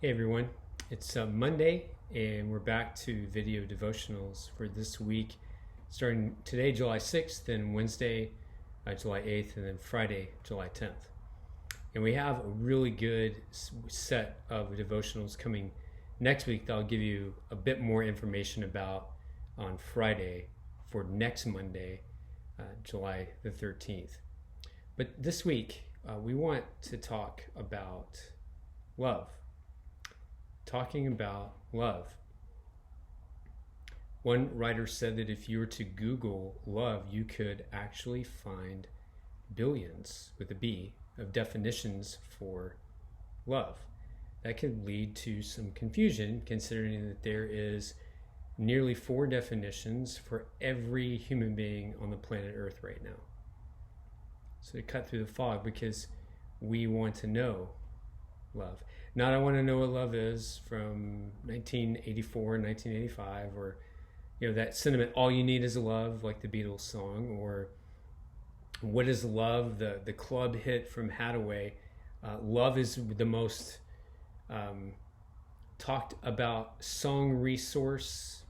Hey everyone, it's Monday and we're back to video devotionals for this week, starting today, July 6th, then Wednesday, July 8th, and then Friday, July 10th. And we have a really good set of devotionals coming next week that I'll give you a bit more information about on Friday for next Monday, July the 13th. But this week, we want to talk about love. Talking about love. One writer said that if you were to Google love, you could actually find billions, with a B, of definitions for love. That could lead to some confusion, considering that there is nearly 4 definitions for every human being on the planet Earth right now. So to cut through the fog, because we want to know love. Not I want to know what love is from 1984, 1985, or that sentiment, all you need is love, like the Beatles song, or what is love, the club hit from Hathaway. Love is the most talked about song resource.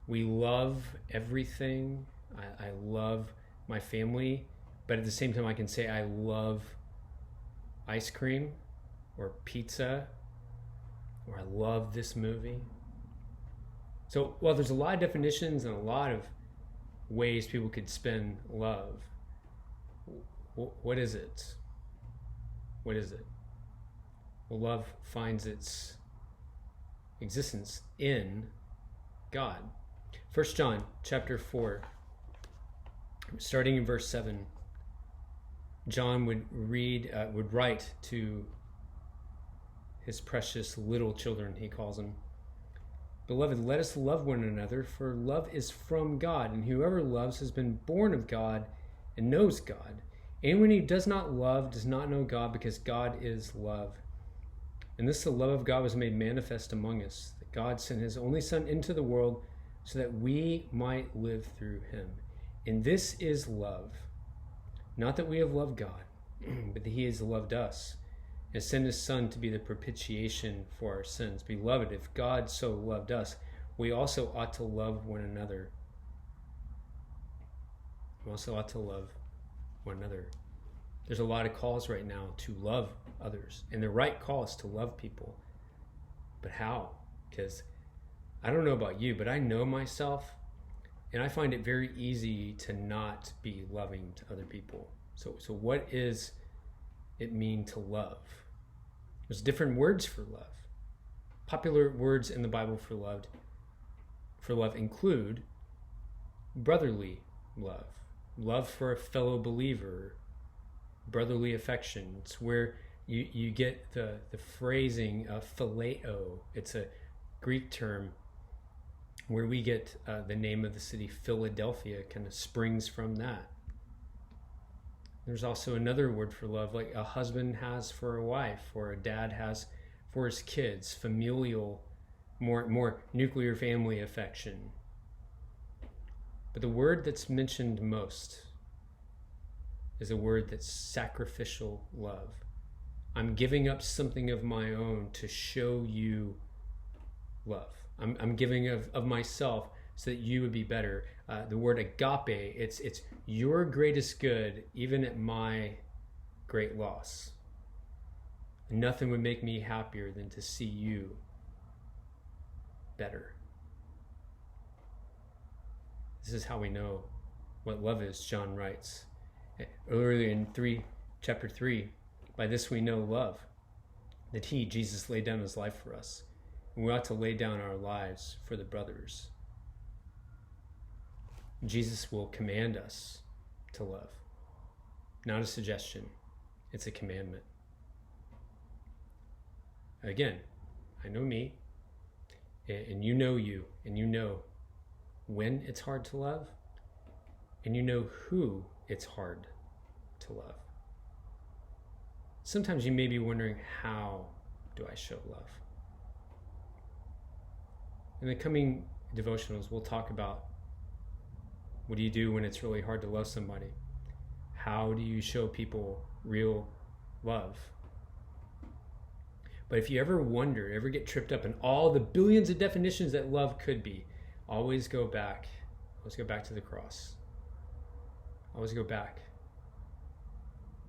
We love everything. I love my family, but at the same time I can say I love ice cream or pizza, or I love this movie. So while there's a lot of definitions and a lot of ways people could spend love, what is it? What is it? Well, love finds its existence in God. 1 John chapter 4, starting in verse 7, John would write to his precious little children, he calls them. Beloved, let us love one another, for love is from God, and whoever loves has been born of God and knows God. Anyone who does not love does not know God, because God is love. And this, the love of God, was made manifest among us, that God sent his only Son into the world so that we might live through him. And this is love. Not that we have loved God, but that he has loved us and sent his Son to be the propitiation for our sins. Beloved, if God so loved us, we also ought to love one another. We also ought to love one another. There's a lot of calls right now to love others, and the right call is to love people. But how? Because I don't know about you, but I know myself, and I find it very easy to not be loving to other people. So what is it mean to love? There's different words for love. Popular words in the Bible for love include brotherly love, love for a fellow believer, brotherly affection. It's where you get the phrasing phileo. It's a Greek term where we get the name of the city Philadelphia, kind of springs from that. There's also another word for love, like a husband has for a wife, or a dad has for his kids, familial, more nuclear family affection. But the word that's mentioned most is a word that's sacrificial love. I'm giving up something of my own to show you love. I'm giving of myself so that you would be better. The word agape, it's your greatest good, even at my great loss. Nothing would make me happier than to see you better. This is how we know what love is, John writes. Earlier in chapter 3, by this we know love, that he, Jesus, laid down his life for us. And we ought to lay down our lives for the brothers. Jesus will command us to love. Not a suggestion, it's a commandment. Again, I know me, and you know you, and you know when it's hard to love, and you know who it's hard to love. Sometimes you may be wondering, how do I show love? In the coming devotionals, we'll talk about what do you do when it's really hard to love somebody? How do you show people real love? But if you ever wonder, ever get tripped up in all the billions of definitions that love could be, always go back. Always go back to the cross. Always go back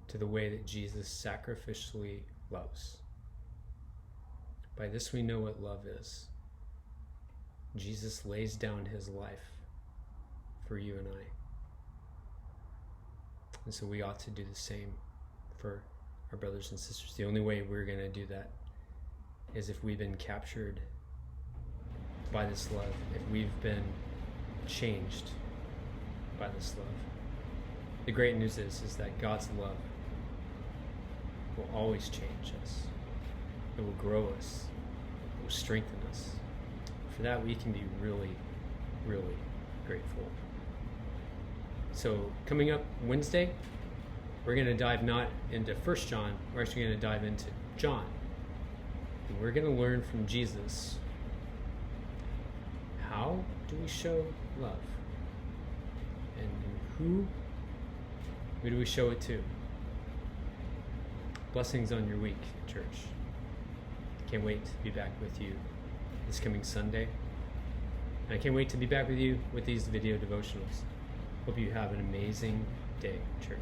to the way that Jesus sacrificially loves. By this we know what love is. Jesus lays down his life for you and I. And so we ought to do the same for our brothers and sisters. The only way we're going to do that is if we've been captured by this love, if we've been changed by this love. The great news is that God's love will always change us. It will grow us. It will strengthen us. For that, we can be really, really grateful. So coming up Wednesday, we're going to dive not into 1 John, we're actually going to dive into John. And we're going to learn from Jesus, how do we show love? And who do we show it to? Blessings on your week, church. Can't wait to be back with you this coming Sunday. And I can't wait to be back with you with these video devotionals. Hope you have an amazing day, church.